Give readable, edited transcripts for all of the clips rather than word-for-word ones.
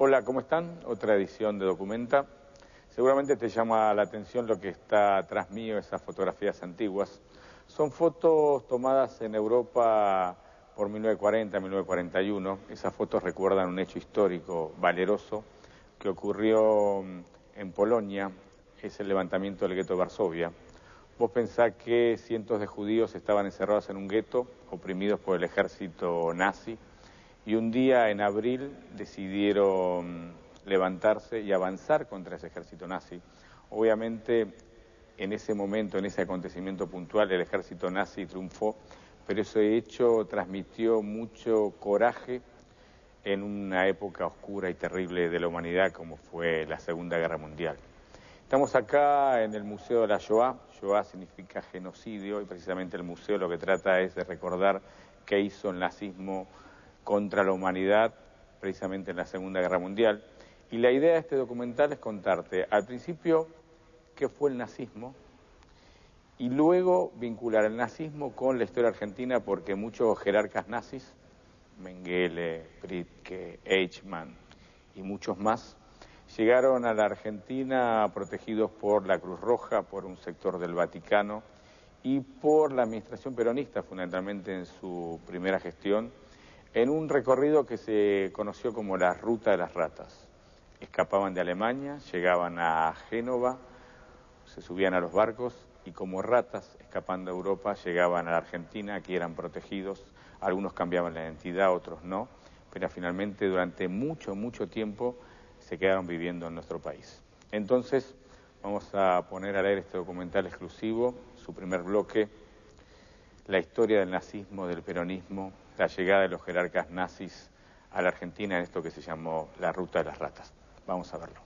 Hola, ¿cómo están? Otra edición de Documenta. Seguramente te llama la atención lo que está atrás mío, esas fotografías antiguas. Son fotos tomadas en Europa por 1940, 1941. Esas fotos recuerdan un hecho histórico valeroso que ocurrió en Polonia, es el levantamiento del gueto de Varsovia. Vos pensás que cientos de judíos estaban encerrados en un gueto, oprimidos por el ejército nazi, y un día en abril decidieron levantarse y avanzar contra ese ejército nazi. Obviamente, en ese momento, en ese acontecimiento puntual, el ejército nazi triunfó, pero ese hecho transmitió mucho coraje en una época oscura y terrible de la humanidad como fue la Segunda Guerra Mundial. Estamos acá en el Museo de la Shoah. Shoah significa genocidio y precisamente el museo lo que trata es de recordar qué hizo el nazismo contra la humanidad, precisamente en la Segunda Guerra Mundial. Y la idea de este documental es contarte, al principio, qué fue el nazismo, y luego vincular el nazismo con la historia argentina, porque muchos jerarcas nazis, Mengele, Pritzker, Eichmann y muchos más, llegaron a la Argentina protegidos por la Cruz Roja, por un sector del Vaticano y por la administración peronista, fundamentalmente en su primera gestión, en un recorrido que se conoció como la Ruta de las Ratas. Escapaban de Alemania, llegaban a Génova, se subían a los barcos y como ratas, escapando a Europa, llegaban a la Argentina, aquí eran protegidos, algunos cambiaban la identidad, otros no, pero finalmente durante mucho tiempo se quedaron viviendo en nuestro país. Entonces, vamos a poner al aire este documental exclusivo, su primer bloque, la historia del nazismo, del peronismo, la llegada de los jerarcas nazis a la Argentina en esto que se llamó la Ruta de las Ratas. Vamos a verlo.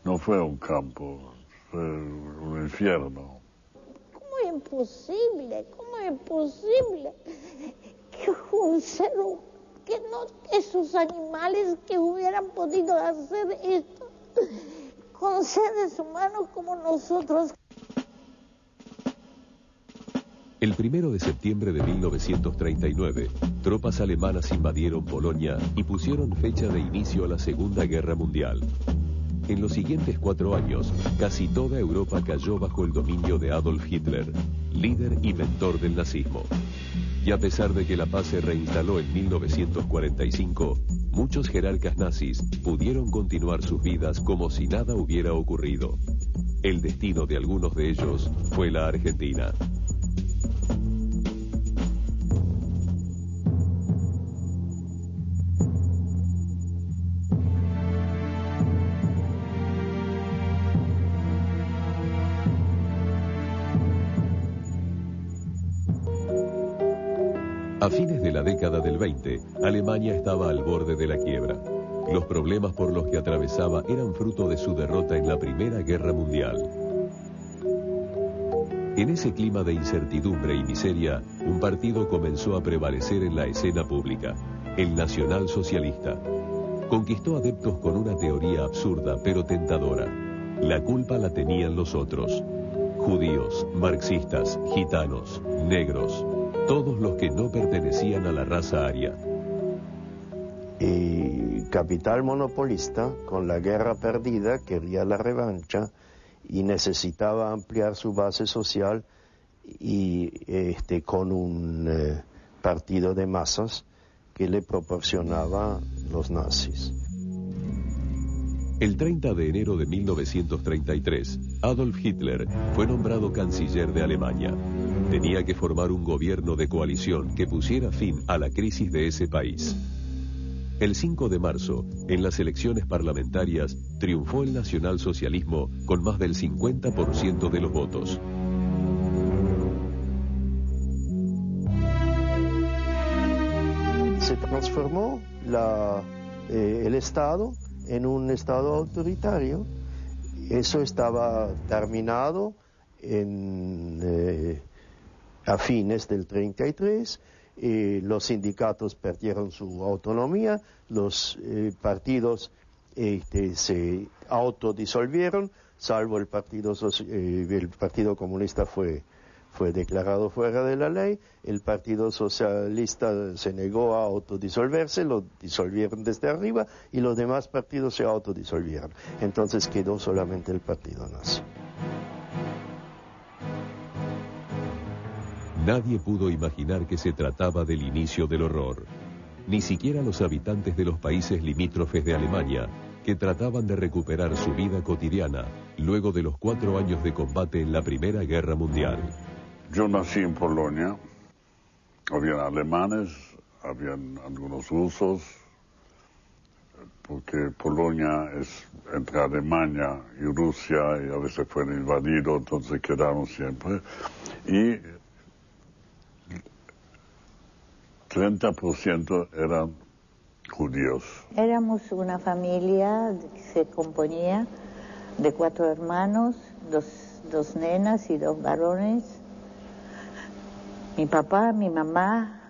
No fue un campo, fue un infierno. ¿Cómo es posible? ¿Cómo es posible que un ser, que no esos animales que hubieran podido hacer esto con seres humanos como nosotros? El 1 de septiembre de 1939, tropas alemanas invadieron Polonia y pusieron fecha de inicio a la Segunda Guerra Mundial. En los siguientes 4 años, casi toda Europa cayó bajo el dominio de Adolf Hitler, líder y mentor del nazismo. Y a pesar de que la paz se reinstaló en 1945, muchos jerarcas nazis pudieron continuar sus vidas como si nada hubiera ocurrido. El destino de algunos de ellos fue la Argentina. A fines de la década del 20, Alemania estaba al borde de la quiebra. Los problemas por los que atravesaba eran fruto de su derrota en la Primera Guerra Mundial. En ese clima de incertidumbre y miseria, un partido comenzó a prevalecer en la escena pública, el nacionalsocialista. Conquistó adeptos con una teoría absurda pero tentadora. La culpa la tenían los otros. Judíos, marxistas, gitanos, negros, todos los que no pertenecían a la raza aria. Y capital monopolista, con la guerra perdida, quería la revancha y necesitaba ampliar su base social y con un partido de masas que le proporcionaba los nazis. El 30 de enero de 1933, Adolf Hitler fue nombrado canciller de Alemania. Tenía que formar un gobierno de coalición que pusiera fin a la crisis de ese país. El 5 de marzo, en las elecciones parlamentarias, triunfó el nacionalsocialismo con más del 50% de los votos. Se transformó el Estado en un Estado autoritario. Eso estaba terminado a fines del 33. Los sindicatos perdieron su autonomía, los partidos se autodisolvieron, salvo el Partido Comunista fue fue declarado fuera de la ley, el Partido Socialista se negó a autodisolverse, lo disolvieron desde arriba y los demás partidos se autodisolvieron. Entonces quedó solamente el partido nazi. Nadie pudo imaginar que se trataba del inicio del horror. Ni siquiera los habitantes de los países limítrofes de Alemania, que trataban de recuperar su vida cotidiana luego de los 4 años de combate en la Primera Guerra Mundial. Yo nací en Polonia, habían alemanes, habían algunos rusos, porque Polonia es entre Alemania y Rusia y a veces fueron invadidos, entonces quedaron siempre. Y 30% eran judíos. Éramos una familia que se componía de 4 hermanos, dos nenas y 2 varones. Mi papá, mi mamá,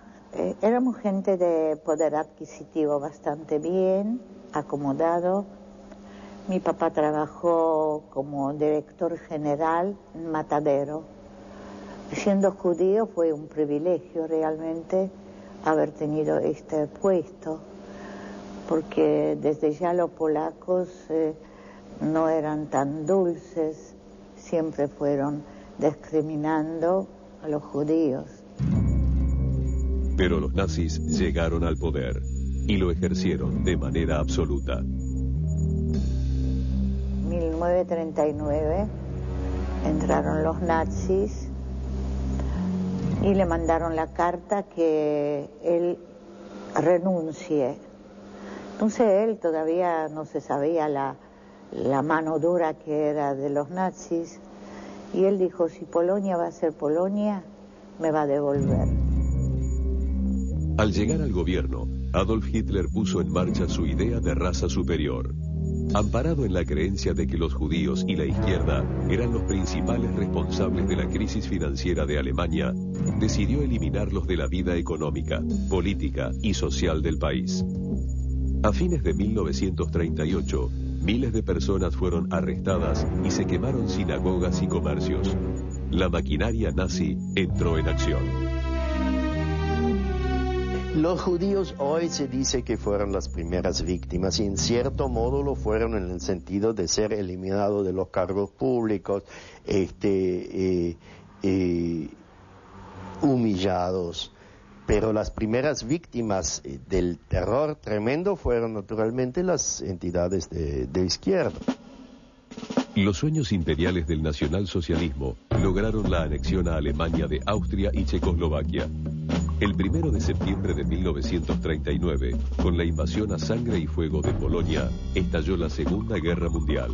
éramos gente de poder adquisitivo bastante bien, acomodado. Mi papá trabajó como director general en Matadero. Siendo judío fue un privilegio realmente haber tenido este puesto, porque desde ya los polacos no eran tan dulces, siempre fueron discriminando a los judíos. Pero los nazis llegaron al poder y lo ejercieron de manera absoluta. 1939 entraron los nazis y le mandaron la carta que él renuncie. Entonces él todavía no se sabía la mano dura que era de los nazis, y él dijo, si Polonia va a ser Polonia, me va a devolver. Al llegar al gobierno, Adolf Hitler puso en marcha su idea de raza superior. Amparado en la creencia de que los judíos y la izquierda eran los principales responsables de la crisis financiera de Alemania, decidió eliminarlos de la vida económica, política y social del país. A fines de 1938, miles de personas fueron arrestadas y se quemaron sinagogas y comercios. La maquinaria nazi entró en acción. Los judíos hoy se dice que fueron las primeras víctimas y en cierto modo lo fueron en el sentido de ser eliminados de los cargos públicos, humillados. Pero las primeras víctimas del terror tremendo fueron naturalmente las entidades de izquierda. Los sueños imperiales del nacionalsocialismo lograron la anexión a Alemania de Austria y Checoslovaquia. El 1 de septiembre de 1939, con la invasión a sangre y fuego de Polonia, estalló la Segunda Guerra Mundial.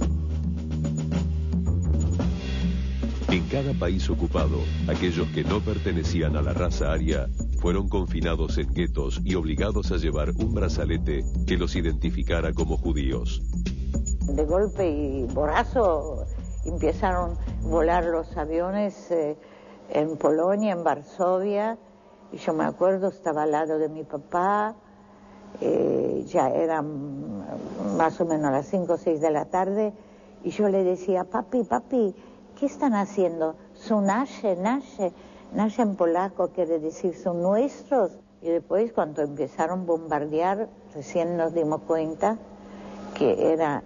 En cada país ocupado, aquellos que no pertenecían a la raza aria fueron confinados en guetos y obligados a llevar un brazalete que los identificara como judíos. De golpe y borazo empezaron a volar los aviones en Polonia, en Varsovia, y yo me acuerdo, estaba al lado de mi papá, ya eran más o menos las 5 o 6 de la tarde, y yo le decía, papi, ¿qué están haciendo? Son nasze en polaco quiere decir son nuestros. Y después cuando empezaron a bombardear, recién nos dimos cuenta que era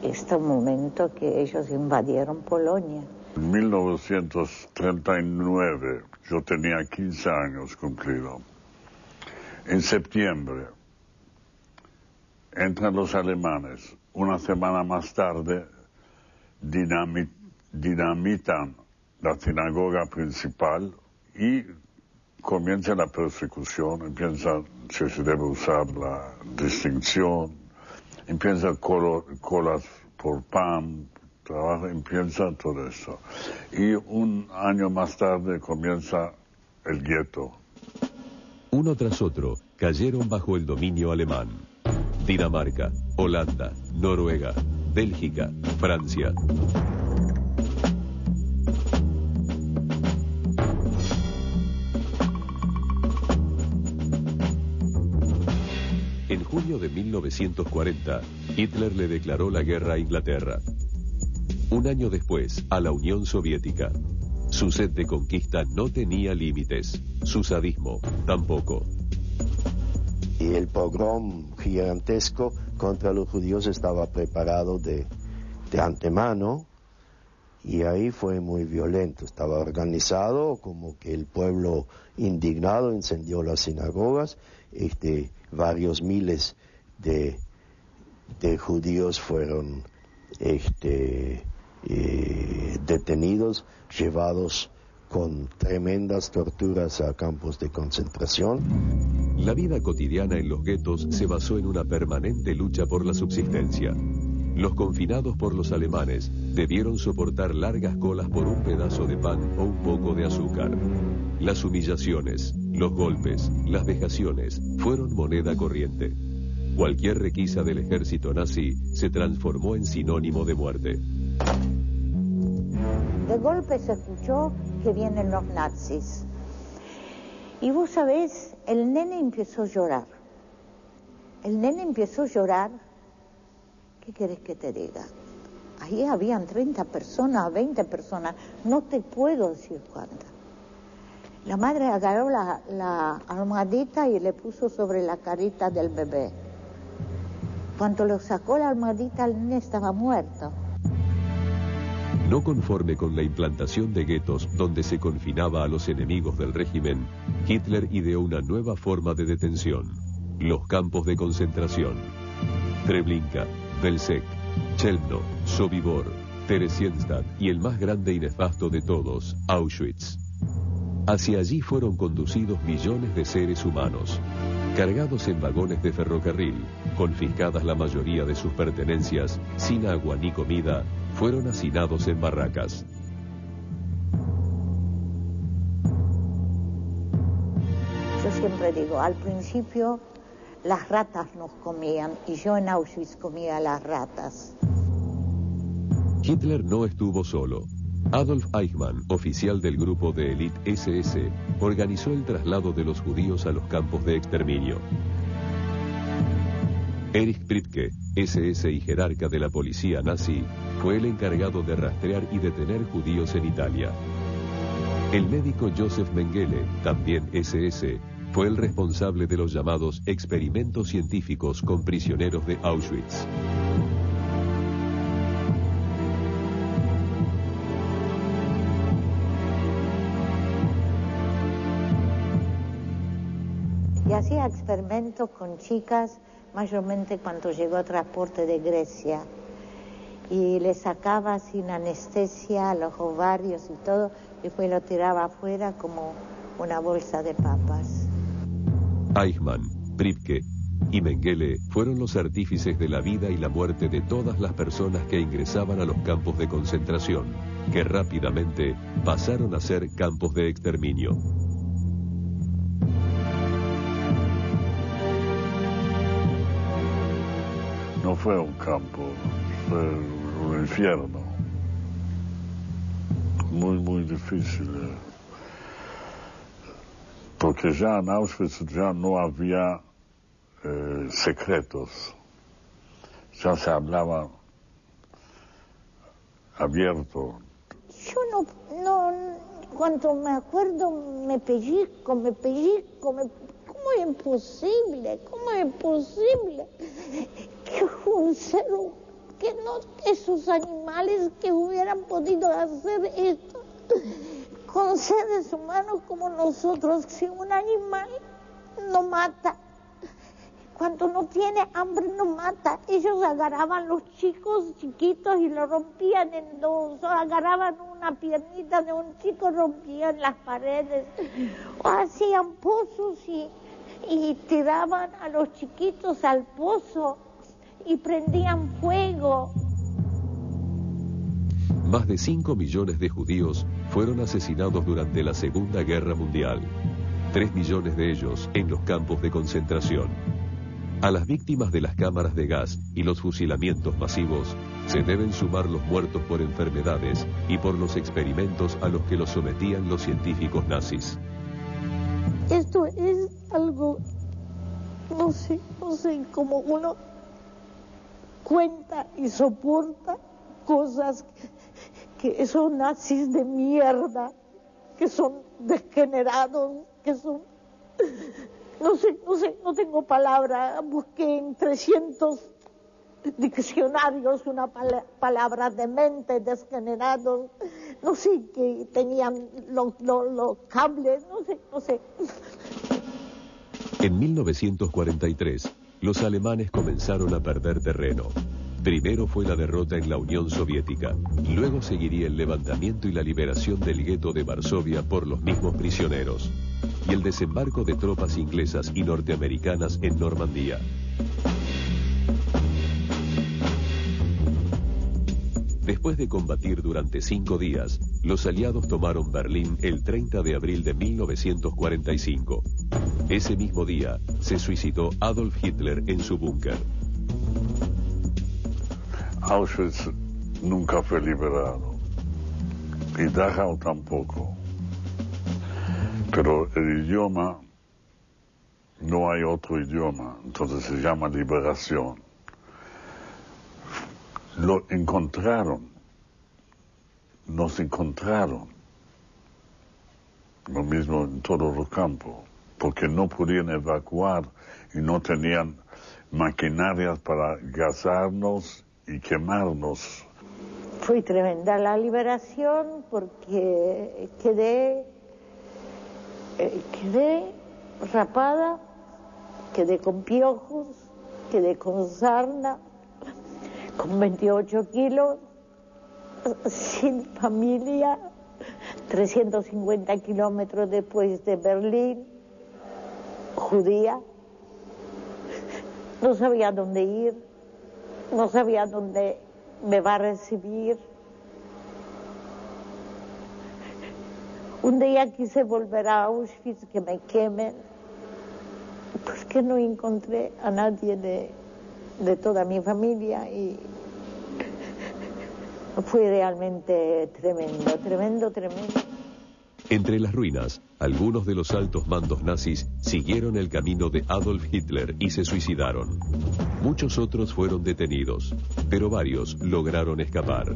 este momento que ellos invadieron Polonia. En 1939, yo tenía 15 años cumplido. En septiembre, entran los alemanes. Una semana más tarde, dinamitan la sinagoga principal y comienza la persecución, empieza si se debe usar la distinción, empieza colas por pan, trabajo, empieza todo eso. Y un año más tarde comienza el gueto. Uno tras otro cayeron bajo el dominio alemán. Dinamarca, Holanda, Noruega, Bélgica, Francia. En junio de 1940, Hitler le declaró la guerra a Inglaterra. Un año después, a la Unión Soviética. Su sed de conquista no tenía límites, su sadismo tampoco. Y el pogrom gigantesco contra los judíos estaba preparado de antemano, y ahí fue muy violento. Estaba organizado como que el pueblo indignado incendió las sinagogas, varios miles de judíos fueron detenidos, llevados con tremendas torturas a campos de concentración. La vida cotidiana en los guetos se basó en una permanente lucha por la subsistencia. Los confinados por los alemanes debieron soportar largas colas por un pedazo de pan o un poco de azúcar. Las humillaciones, los golpes, las vejaciones fueron moneda corriente. Cualquier requisa del ejército nazi se transformó en sinónimo de muerte. De golpe se escuchó que vienen los nazis. Y vos sabés, el nene empezó a llorar. El nene empezó a llorar. ¿Qué querés que te diga? Ahí habían 30 personas, 20 personas, no te puedo decir cuántas. La madre agarró la almohadita y le puso sobre la carita del bebé. Cuando lo sacó la almohadita, el nene estaba muerto. No conforme con la implantación de guetos donde se confinaba a los enemigos del régimen, Hitler ideó una nueva forma de detención: los campos de concentración. Treblinka, Belzec, Chelmno, Sobibor, Theresienstadt y el más grande y nefasto de todos, Auschwitz. Hacia allí fueron conducidos millones de seres humanos. Cargados en vagones de ferrocarril, confiscadas la mayoría de sus pertenencias, sin agua ni comida, fueron hacinados en barracas. Yo siempre digo, al principio las ratas nos comían y yo en Auschwitz comía las ratas. Hitler no estuvo solo. Adolf Eichmann, oficial del grupo de élite SS, organizó el traslado de los judíos a los campos de exterminio. Erich Priebke, SS y jerarca de la policía nazi, fue el encargado de rastrear y detener judíos en Italia. El médico Joseph Mengele, también SS, fue el responsable de los llamados experimentos científicos con prisioneros de Auschwitz. Y hacía experimentos con chicas, mayormente cuando llegó transporte de Grecia. Y le sacaba sin anestesia los ovarios y todo, y después lo tiraba afuera como una bolsa de papas. Eichmann, Priebke y Mengele fueron los artífices de la vida y la muerte de todas las personas que ingresaban a los campos de concentración, que rápidamente pasaron a ser campos de exterminio. No fue un campo, fue un infierno. Muy, muy difícil. Porque ya en Auschwitz ya no había secretos. Ya se hablaba abierto. Yo cuando me acuerdo me pellizco. ¿Cómo es posible? ¿Cómo es posible que un ser, esos animales que hubieran podido hacer esto con seres humanos como nosotros? Si un animal no mata, cuando no tiene hambre no mata. Ellos agarraban los chicos chiquitos y lo rompían en dos, o agarraban una piernita de un chico, rompían las paredes, o hacían pozos y tiraban a los chiquitos al pozo y prendían fuego. Más de 5 millones de judíos fueron asesinados durante la Segunda Guerra Mundial. 3 millones de ellos en los campos de concentración. A las víctimas de las cámaras de gas y los fusilamientos masivos se deben sumar los muertos por enfermedades y por los experimentos a los que los sometían los científicos nazis. Esto es algo, no sé cómo uno cuenta y soporta cosas que son nazis de mierda, que son degenerados, que son... No tengo palabra. Busqué en 300 diccionarios una palabra demente, degenerados, no sé, que tenían los cables, no sé. En 1943, los alemanes comenzaron a perder terreno. Primero fue la derrota en la Unión Soviética, luego seguiría el levantamiento y la liberación del gueto de Varsovia por los mismos prisioneros, y el desembarco de tropas inglesas y norteamericanas en Normandía. Después de combatir durante 5 días, los aliados tomaron Berlín el 30 de abril de 1945. Ese mismo día, se suicidó Adolf Hitler en su búnker. Auschwitz nunca fue liberado, y Dachau tampoco. Pero el idioma, no hay otro idioma, entonces se llama liberación. Lo encontraron, nos encontraron, lo mismo en todos los campos, porque no podían evacuar y no tenían maquinarias para gasarnos y quemarnos. Fue tremenda la liberación porque quedé rapada, quedé con piojos, quedé con sarna, con 28 kilos, sin familia, 350 kilómetros después de Berlín, judía. No sabía dónde ir, no sabía dónde me va a recibir. Un día quise volver a Auschwitz, que me quemen, pues que no encontré a nadie de toda mi familia y fue realmente tremendo. Entre las ruinas, algunos de los altos mandos nazis siguieron el camino de Adolf Hitler y se suicidaron. Muchos otros fueron detenidos, pero varios lograron escapar.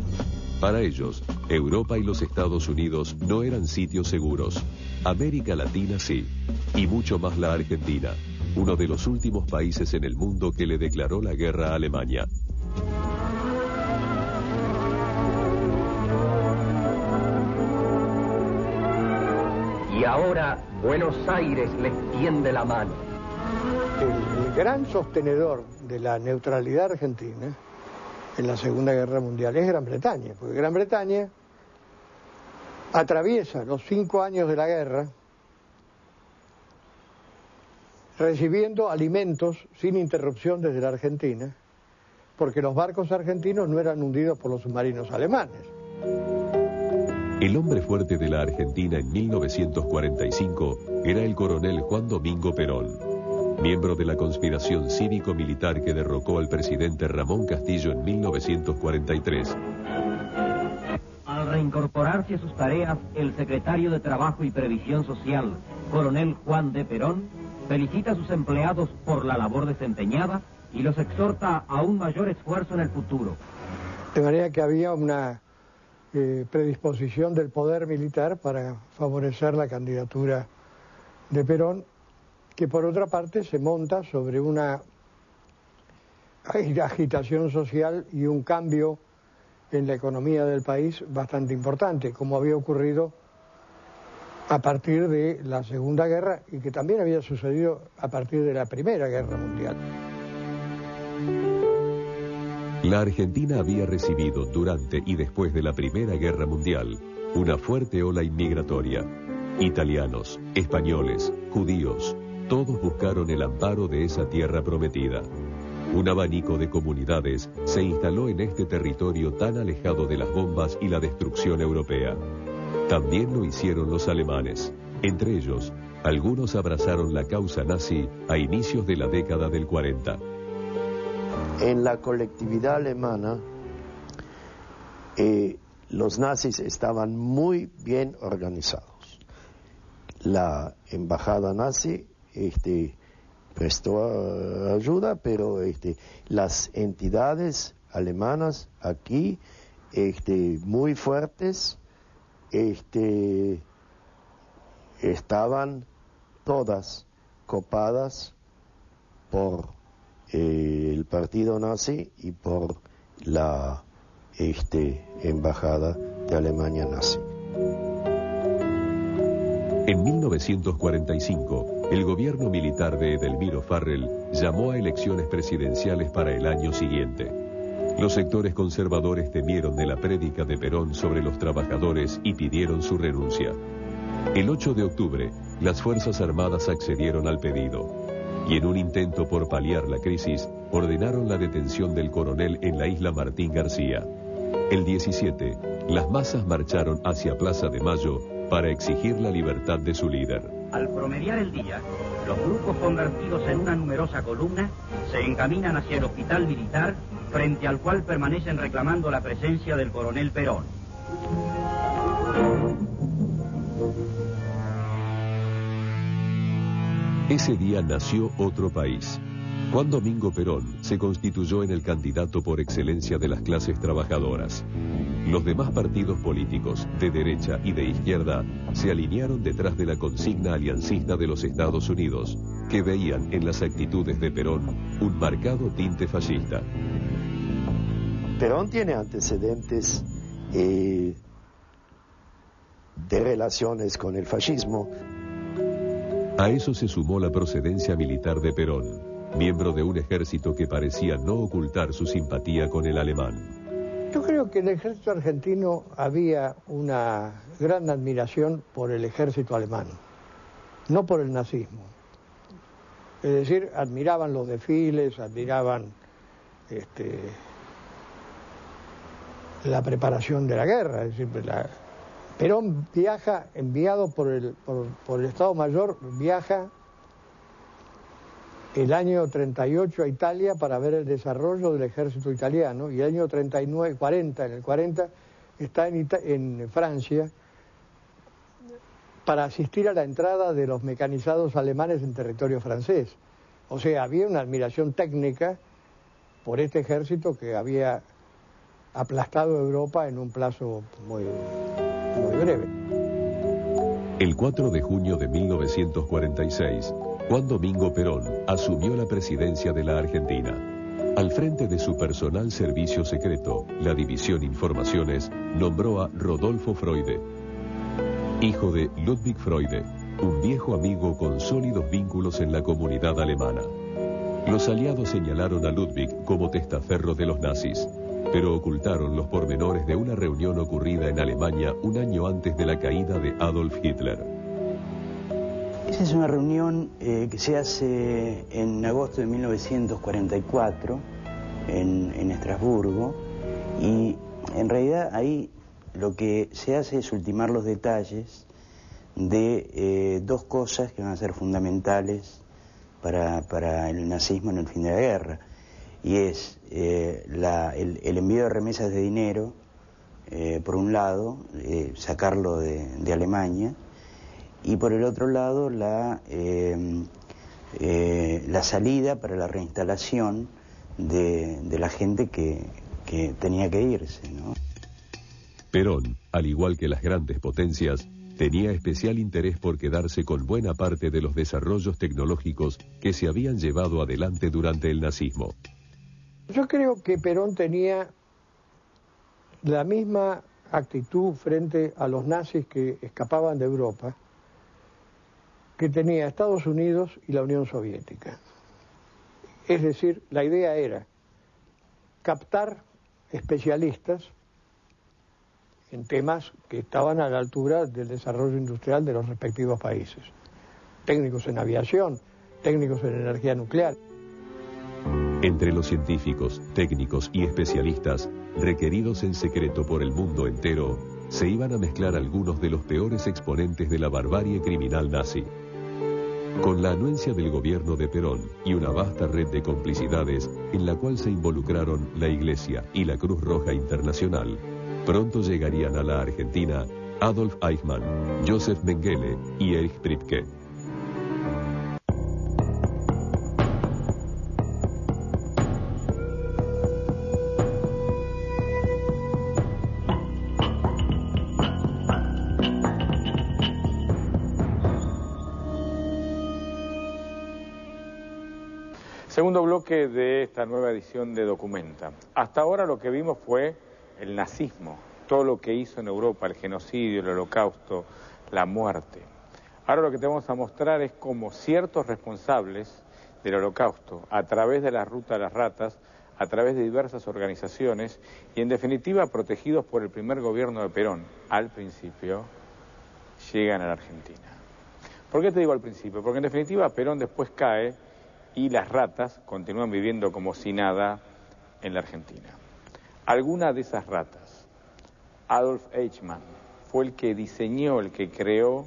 Para ellos, Europa y los Estados Unidos no eran sitios seguros. América Latina sí, y mucho más la Argentina, uno de los últimos países en el mundo que le declaró la guerra a Alemania. Y ahora Buenos Aires les tiende la mano. El gran sostenedor de la neutralidad argentina en la Segunda Guerra Mundial es Gran Bretaña, porque Gran Bretaña atraviesa los 5 años de la guerra recibiendo alimentos sin interrupción desde la Argentina, porque los barcos argentinos no eran hundidos por los submarinos alemanes. El hombre fuerte de la Argentina en 1945 era el coronel Juan Domingo Perón, miembro de la conspiración cívico-militar que derrocó al presidente Ramón Castillo en 1943. Al reincorporarse a sus tareas, el secretario de Trabajo y Previsión Social, coronel Juan de Perón, felicita a sus empleados por la labor desempeñada y los exhorta a un mayor esfuerzo en el futuro. De manera que había una predisposición del poder militar para favorecer la candidatura de Perón, que por otra parte se monta sobre una agitación social y un cambio en la economía del país bastante importante, como había ocurrido a partir de la Segunda Guerra y que también había sucedido a partir de la Primera Guerra Mundial. La Argentina había recibido durante y después de la Primera Guerra Mundial una fuerte ola inmigratoria. Italianos, españoles, judíos, todos buscaron el amparo de esa tierra prometida. Un abanico de comunidades se instaló en este territorio tan alejado de las bombas y la destrucción europea. También lo hicieron los alemanes. Entre ellos, algunos abrazaron la causa nazi a inicios de la década del 40. En la colectividad alemana, los nazis estaban muy bien organizados. La embajada nazi prestó ayuda, pero las entidades alemanas aquí muy fuertes estaban todas copadas por el partido nazi y por la embajada de Alemania nazi. En 1945, el gobierno militar de Edelmiro Farrell llamó a elecciones presidenciales para el año siguiente. Los sectores conservadores temieron de la prédica de Perón sobre los trabajadores y pidieron su renuncia. El 8 de octubre, las Fuerzas Armadas accedieron al pedido y en un intento por paliar la crisis, ordenaron la detención del coronel en la isla Martín García. El 17, las masas marcharon hacia Plaza de Mayo para exigir la libertad de su líder. Al promediar el día, los grupos convertidos en una numerosa columna se encaminan hacia el hospital militar, frente al cual permanecen reclamando la presencia del coronel Perón. Ese día nació otro país. Juan Domingo Perón se constituyó en el candidato por excelencia de las clases trabajadoras. Los demás partidos políticos, de derecha y de izquierda, se alinearon detrás de la consigna aliancista de los Estados Unidos, que veían en las actitudes de Perón un marcado tinte fascista. Perón tiene antecedentes de relaciones con el fascismo. A eso se sumó la procedencia militar de Perón, miembro de un ejército que parecía no ocultar su simpatía con el alemán. Yo creo que en el ejército argentino había una gran admiración por el ejército alemán, no por el nazismo. Es decir, admiraban los desfiles, admiraban la preparación de la guerra. Es decir, Perón viaja, enviado por el Estado Mayor, viaja el año 38 a Italia para ver el desarrollo del ejército italiano, y el año 39, 40, en el 40 está en Francia para asistir a la entrada de los mecanizados alemanes en territorio francés. O sea, había una admiración técnica por este ejército que había aplastado Europa en un plazo muy breve. El 4 de junio de 1946, Juan Domingo Perón asumió la presidencia de la Argentina. Al frente de su personal servicio secreto, la División Informaciones nombró a Rodolfo Freude, hijo de Ludwig Freude, un viejo amigo con sólidos vínculos en la comunidad alemana. Los aliados señalaron a Ludwig como testaferro de los nazis, pero ocultaron los pormenores de una reunión ocurrida en Alemania un año antes de la caída de Adolf Hitler. Esa es una reunión que se hace en agosto de 1944 en Estrasburgo, y en realidad ahí lo que se hace es ultimar los detalles de dos cosas que van a ser fundamentales para el nazismo en el fin de la guerra, y es el envío de remesas de dinero, por un lado, sacarlo de Alemania, y por el otro lado la salida para la reinstalación de la gente que tenía que irse, ¿no? Perón, al igual que las grandes potencias, tenía especial interés por quedarse con buena parte de los desarrollos tecnológicos que se habían llevado adelante durante el nazismo. Yo creo que Perón tenía la misma actitud frente a los nazis que escapaban de Europa que tenía Estados Unidos y la Unión Soviética. Es decir, la idea era captar especialistas en temas que estaban a la altura del desarrollo industrial de los respectivos países. Técnicos en aviación, técnicos en energía nuclear. Entre los científicos, técnicos y especialistas, requeridos en secreto por el mundo entero, se iban a mezclar algunos de los peores exponentes de la barbarie criminal nazi. Con la anuencia del gobierno de Perón y una vasta red de complicidades en la cual se involucraron la Iglesia y la Cruz Roja Internacional, pronto llegarían a la Argentina Adolf Eichmann, Joseph Mengele y Erich Priebke. Segundo bloque de esta nueva edición de Documenta. Hasta ahora lo que vimos fue el nazismo, todo lo que hizo en Europa, el genocidio, el holocausto, la muerte. Ahora lo que te vamos a mostrar es cómo ciertos responsables del holocausto, a través de la Ruta de las Ratas, a través de diversas organizaciones y en definitiva protegidos por el primer gobierno de Perón, al principio, llegan a la Argentina. ¿Por qué te digo al principio? Porque en definitiva Perón después cae y las ratas continúan viviendo como si nada en la Argentina. Alguna de esas ratas, Adolf Eichmann, fue el que diseñó, el que creó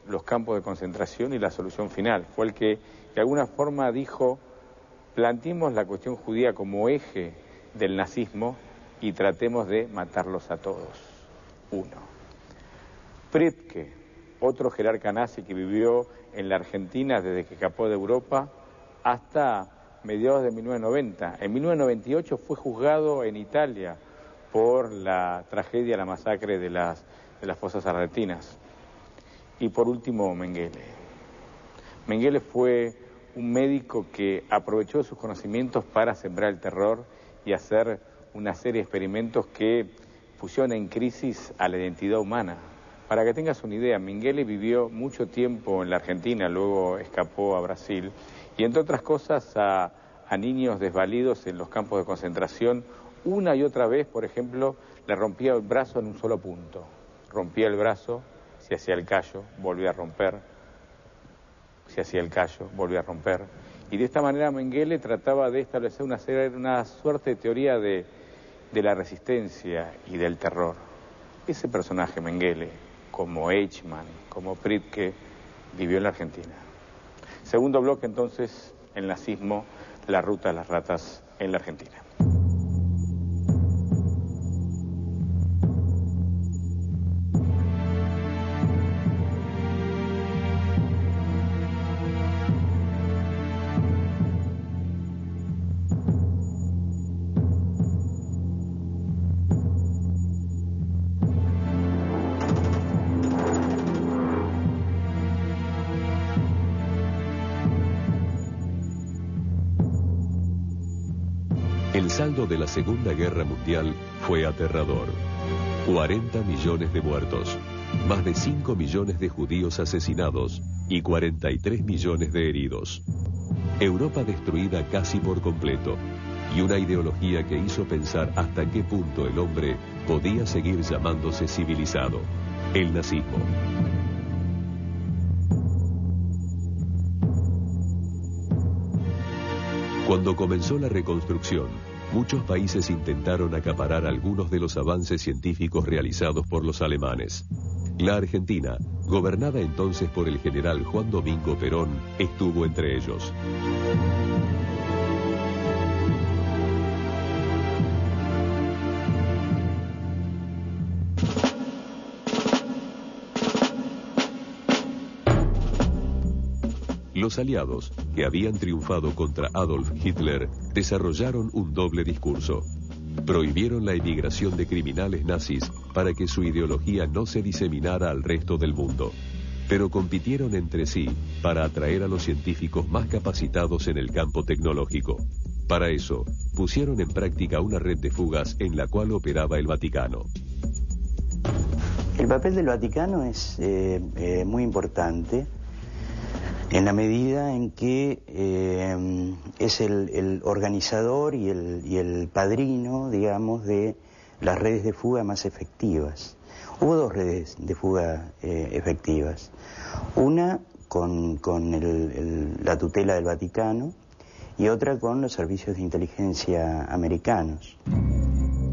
los campos de concentración y la solución final. Fue el que de alguna forma dijo, planteemos la cuestión judía como eje del nazismo y tratemos de matarlos a todos. Uno. Priebke, otro jerarca nazi que vivió en la Argentina desde que escapó de Europa hasta mediados de 1990. En 1998 fue juzgado en Italia por la tragedia, la masacre de las fosas argentinas. Y por último, Mengele. Mengele fue un médico que aprovechó sus conocimientos para sembrar el terror y hacer una serie de experimentos que pusieron en crisis a la identidad humana. Para que tengas una idea, Mengele vivió mucho tiempo en la Argentina, luego escapó a Brasil, y entre otras cosas a niños desvalidos en los campos de concentración, una y otra vez, por ejemplo, le rompía el brazo en un solo punto. Rompía el brazo, se hacía el callo, volvía a romper, se hacía el callo, volvía a romper. Y de esta manera Mengele trataba de establecer una suerte de teoría de la resistencia y del terror. Ese personaje, Mengele, como Eichmann, como Priebke, vivió en la Argentina. Segundo bloque, entonces, el nazismo, la ruta de las ratas en la Argentina. El saldo de la Segunda Guerra Mundial fue aterrador. 40 millones de muertos, más de 5 millones de judíos asesinados y 43 millones de heridos. Europa destruida casi por completo y una ideología que hizo pensar hasta qué punto el hombre podía seguir llamándose civilizado, el nazismo. Cuando comenzó la reconstrucción, muchos países intentaron acaparar algunos de los avances científicos realizados por los alemanes. La Argentina, gobernada entonces por el general Juan Domingo Perón, estuvo entre ellos. Los aliados, que habían triunfado contra Adolf Hitler, desarrollaron un doble discurso. Prohibieron la emigración de criminales nazis para que su ideología no se diseminara al resto del mundo. Pero compitieron entre sí para atraer a los científicos más capacitados en el campo tecnológico. Para eso, pusieron en práctica una red de fugas en la cual operaba el Vaticano. El papel del Vaticano es muy importante, en la medida en que es el organizador y el padrino, digamos, de las redes de fuga más efectivas. Hubo dos redes de fuga efectivas. Una con la tutela del Vaticano y otra con los servicios de inteligencia americanos.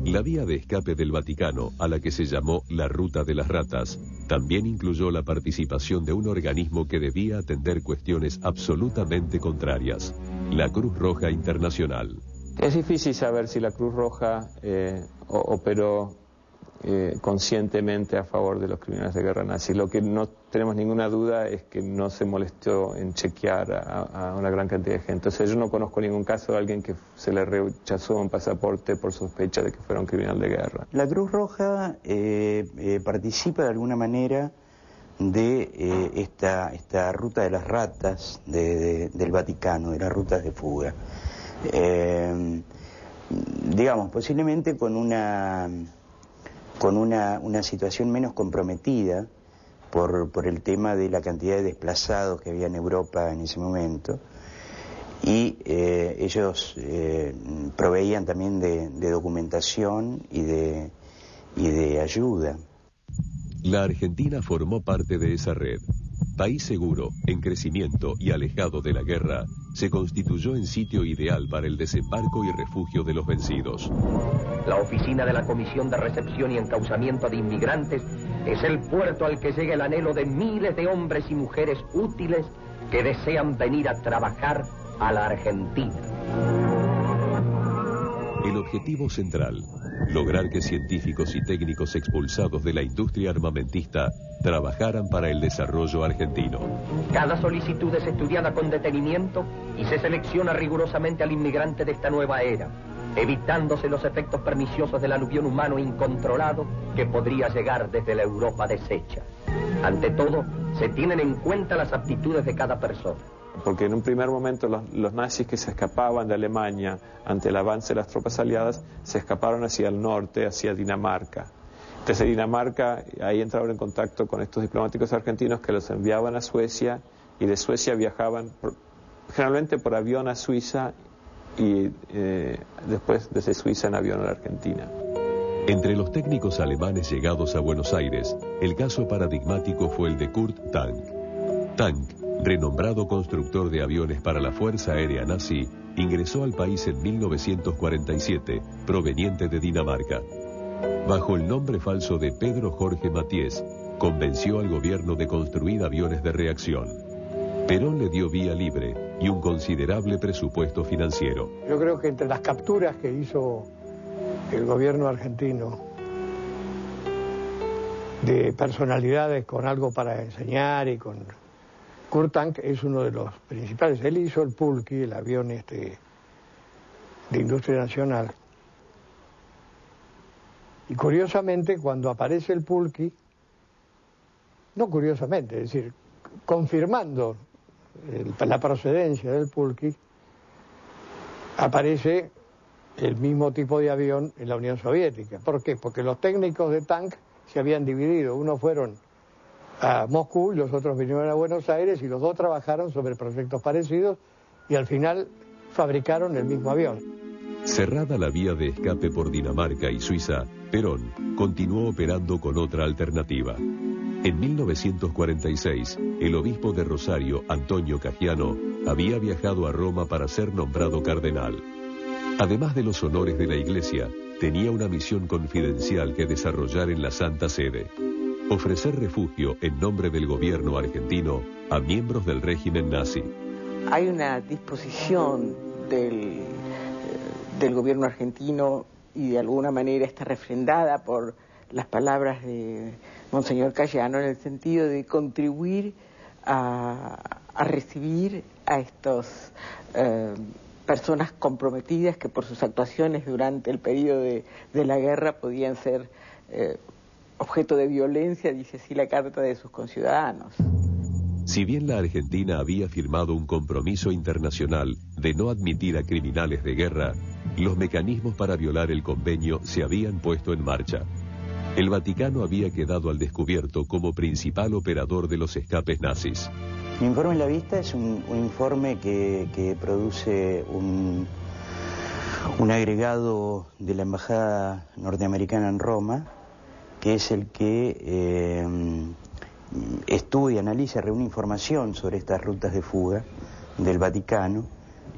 La vía de escape del Vaticano, a la que se llamó la Ruta de las Ratas, también incluyó la participación de un organismo que debía atender cuestiones absolutamente contrarias, la Cruz Roja Internacional. Es difícil saber si la Cruz Roja operó conscientemente a favor de los criminales de guerra nazis. Lo que no tenemos ninguna duda es que no se molestó en chequear a una gran cantidad de gente. Entonces yo no conozco ningún caso de alguien que se le rechazó un pasaporte por sospecha de que fuera un criminal de guerra. La Cruz Roja participa de alguna manera de esta ruta de las ratas del Vaticano, de las rutas de fuga. Digamos, posiblemente con una situación menos comprometida por el tema de la cantidad de desplazados que había en Europa en ese momento, y ellos proveían también de documentación y de ayuda. La Argentina formó parte de esa red. País seguro, en crecimiento y alejado de la guerra, se constituyó en sitio ideal para el desembarco y refugio de los vencidos. La oficina de la Comisión de Recepción y Encauzamiento de Inmigrantes es el puerto al que llega el anhelo de miles de hombres y mujeres útiles que desean venir a trabajar a la Argentina. El objetivo central: lograr que científicos y técnicos expulsados de la industria armamentista trabajaran para el desarrollo argentino. Cada solicitud es estudiada con detenimiento y se selecciona rigurosamente al inmigrante de esta nueva era, evitándose los efectos perniciosos del aluvión humano incontrolado que podría llegar desde la Europa deshecha. Ante todo, se tienen en cuenta las aptitudes de cada persona. Porque en un primer momento los nazis que se escapaban de Alemania ante el avance de las tropas aliadas se escaparon hacia el norte, hacia Dinamarca. Entonces Dinamarca, ahí entraron en contacto con estos diplomáticos argentinos que los enviaban a Suecia, y de Suecia viajaban generalmente por avión a Suiza y después desde Suiza en avión a la Argentina. Entre los técnicos alemanes llegados a Buenos Aires, el caso paradigmático fue el de Kurt Tank. Tank, renombrado constructor de aviones para la Fuerza Aérea Nazi, ingresó al país en 1947, proveniente de Dinamarca. Bajo el nombre falso de Pedro Jorge Mathies, convenció al gobierno de construir aviones de reacción. Perón le dio vía libre y un considerable presupuesto financiero. Yo creo que entre las capturas que hizo el gobierno argentino de personalidades con algo para enseñar y con... Kurt Tank es uno de los principales. Él hizo el Pulqui, el avión de industria nacional. Y curiosamente, cuando aparece el Pulqui, no curiosamente, es decir, confirmando la procedencia del Pulqui, aparece el mismo tipo de avión en la Unión Soviética. ¿Por qué? Porque los técnicos de Tank se habían dividido. Unos fueron a Moscú y los otros vinieron a Buenos Aires, y los dos trabajaron sobre proyectos parecidos y al final fabricaron el mismo avión. Cerrada la vía de escape por Dinamarca y Suiza, Perón continuó operando con otra alternativa. En 1946, el obispo de Rosario, Antonio Cagiano, había viajado a Roma para ser nombrado cardenal. Además de los honores de la Iglesia, tenía una misión confidencial que desarrollar en la Santa Sede: ofrecer refugio en nombre del gobierno argentino a miembros del régimen nazi. Hay una disposición del gobierno argentino, y de alguna manera está refrendada por las palabras de Monseñor Cagiano, en el sentido de contribuir a recibir a estas personas comprometidas que por sus actuaciones durante el periodo de la guerra podían ser objeto de violencia, dice así la carta de sus conciudadanos. Si bien la Argentina había firmado un compromiso internacional de no admitir a criminales de guerra, los mecanismos para violar el convenio se habían puesto en marcha. El Vaticano había quedado al descubierto como principal operador de los escapes nazis. El informe La Vista es un informe que produce un agregado de la Embajada norteamericana en Roma, que es el que estudia, analiza, reúne información sobre estas rutas de fuga del Vaticano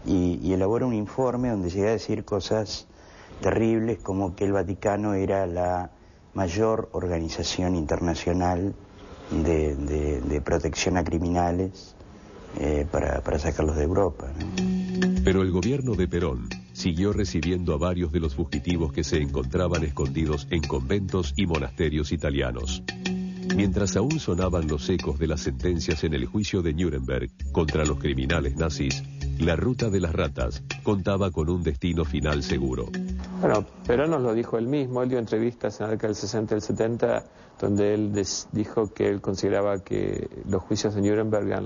y elabora un informe donde llega a decir cosas terribles, como que el Vaticano era la mayor organización internacional de protección a criminales para sacarlos de Europa, ¿no? Pero el gobierno de Perón siguió recibiendo a varios de los fugitivos que se encontraban escondidos en conventos y monasterios italianos. Mientras aún sonaban los ecos de las sentencias en el juicio de Nuremberg contra los criminales nazis, la ruta de las ratas contaba con un destino final seguro. Bueno, Perón nos lo dijo él mismo, él dio entrevistas en la década del 60 y el 70, donde él dijo que él consideraba que los juicios de Nuremberg eran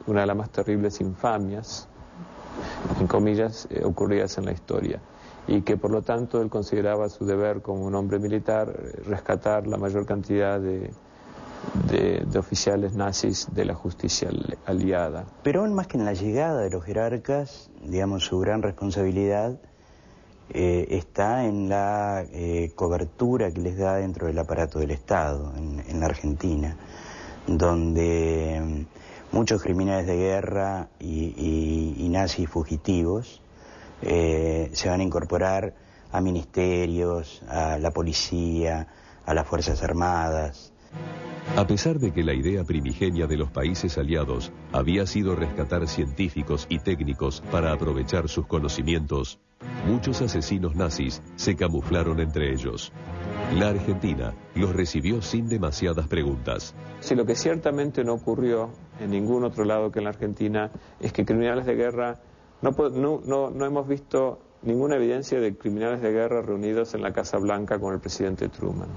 una de las más terribles infamias, en comillas, ocurridas en la historia, y que por lo tanto él consideraba su deber como un hombre militar rescatar la mayor cantidad de oficiales nazis de la justicia aliada. Perón, más que en la llegada de los jerarcas, digamos, su gran responsabilidad está en la cobertura que les da dentro del aparato del Estado, en la Argentina, donde muchos criminales de guerra y nazis fugitivos se van a incorporar a ministerios, a la policía, a las Fuerzas Armadas. A pesar de que la idea primigenia de los países aliados había sido rescatar científicos y técnicos para aprovechar sus conocimientos, muchos asesinos nazis se camuflaron entre ellos. La Argentina los recibió sin demasiadas preguntas. Si lo que ciertamente no ocurrió en ningún otro lado que en la Argentina es que criminales de guerra, no hemos visto ninguna evidencia de criminales de guerra reunidos en la Casa Blanca con el presidente Truman.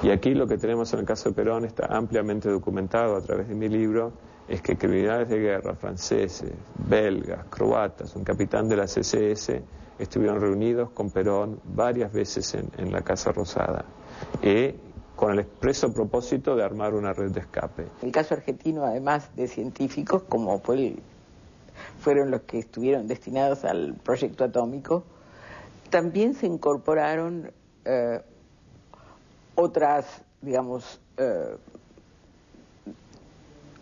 Y aquí lo que tenemos en el caso de Perón está ampliamente documentado a través de mi libro, es que criminales de guerra franceses, belgas, croatas, un capitán de la CSS, estuvieron reunidos con Perón varias veces en la Casa Rosada, con el expreso propósito de armar una red de escape. El caso argentino, además de científicos, como fueron los que estuvieron destinados al proyecto atómico, también se incorporaron otras, digamos,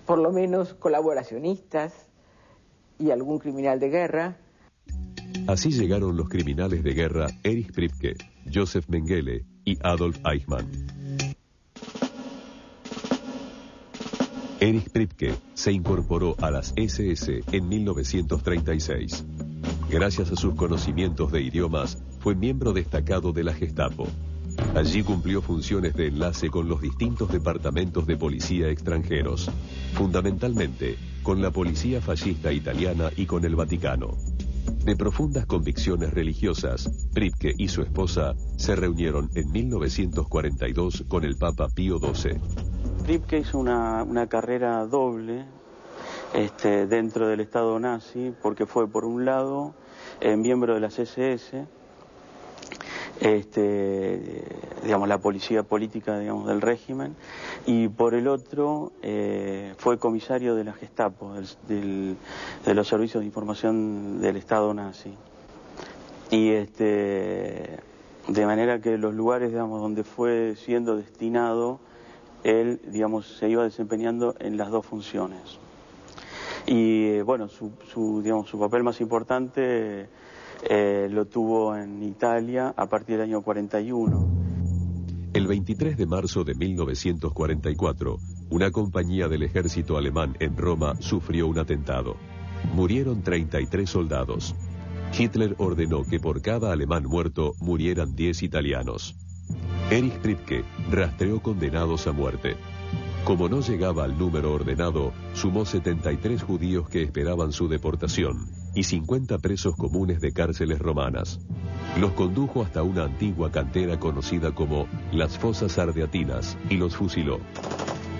por lo menos colaboracionistas y algún criminal de guerra. Así llegaron los criminales de guerra Erich Priebke, Josef Mengele y Adolf Eichmann. Erich Priebke se incorporó a las SS en 1936. Gracias a sus conocimientos de idiomas, fue miembro destacado de la Gestapo. Allí cumplió funciones de enlace con los distintos departamentos de policía extranjeros, fundamentalmente con la policía fascista italiana y con el Vaticano. De profundas convicciones religiosas, Priebke y su esposa se reunieron en 1942 con el Papa Pío XII. Priebke hizo una carrera doble dentro del Estado nazi, porque fue por un lado miembro de las SS, digamos, la policía política, digamos, del régimen, y por el otro fue comisario de la Gestapo, de los servicios de información del Estado nazi. Y de manera que los lugares, digamos, donde fue siendo destinado, él, digamos, se iba desempeñando en las dos funciones. Y bueno, su papel más importante lo tuvo en Italia a partir del año 41. El 23 de marzo de 1944, una compañía del ejército alemán en Roma sufrió un atentado. Murieron 33 soldados. Hitler ordenó que por cada alemán muerto murieran 10 italianos. Erich Priebke rastreó condenados a muerte. Como no llegaba al número ordenado, sumó 73 judíos que esperaban su deportación y 50 presos comunes de cárceles romanas. Los condujo hasta una antigua cantera conocida como las Fosas Ardeatinas y los fusiló.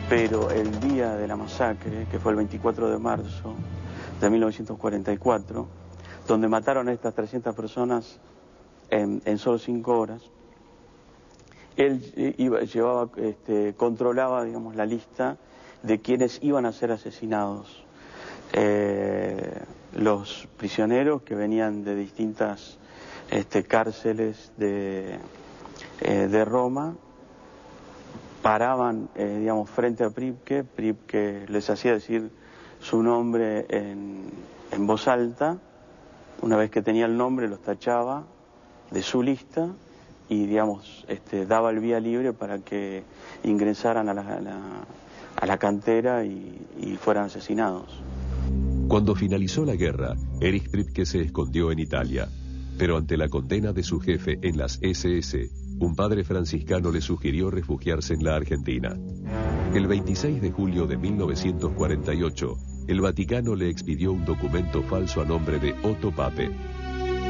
Pero el día de la masacre, que fue el 24 de marzo de 1944, donde mataron a estas 300 personas en solo 5 horas, él controlaba, digamos, la lista de quienes iban a ser asesinados. Los prisioneros que venían de distintas cárceles de Roma paraban, digamos, frente a Priebke. Priebke les hacía decir su nombre en voz alta. Una vez que tenía el nombre, los tachaba de su lista y, digamos, daba el vía libre para que ingresaran a la cantera y fueran asesinados. Cuando finalizó la guerra, Erich Priebke se escondió en Italia, pero ante la condena de su jefe en las SS, un padre franciscano le sugirió refugiarse en la Argentina. El 26 de julio de 1948, el Vaticano le expidió un documento falso a nombre de Otto Pape.